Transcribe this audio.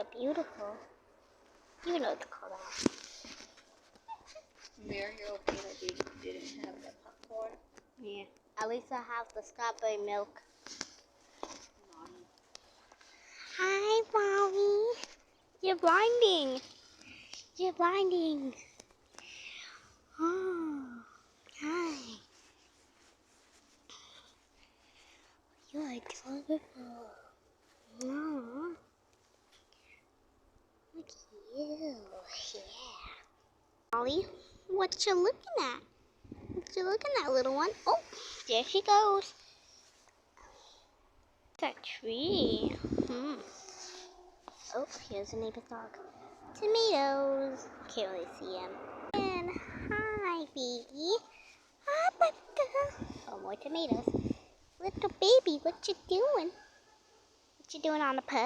They're beautiful. You know what to call that. Mary, you're okay that you didn't have that popcorn? Yeah. At least I have the strawberry milk. Mommy. Hi, Mommy. You're blinding. You're blinding. Oh, hi. You're adorable. Oh. Look at you. Yeah. Molly, what you looking at? What you looking at, little one? Oh, there she goes. That tree. Oh, here's a neighbor's dog. Tomatoes. Can't really see him. And hi, baby. Hi, Becca. Oh, more tomatoes. Little baby, what you doing? What you doing on the pet?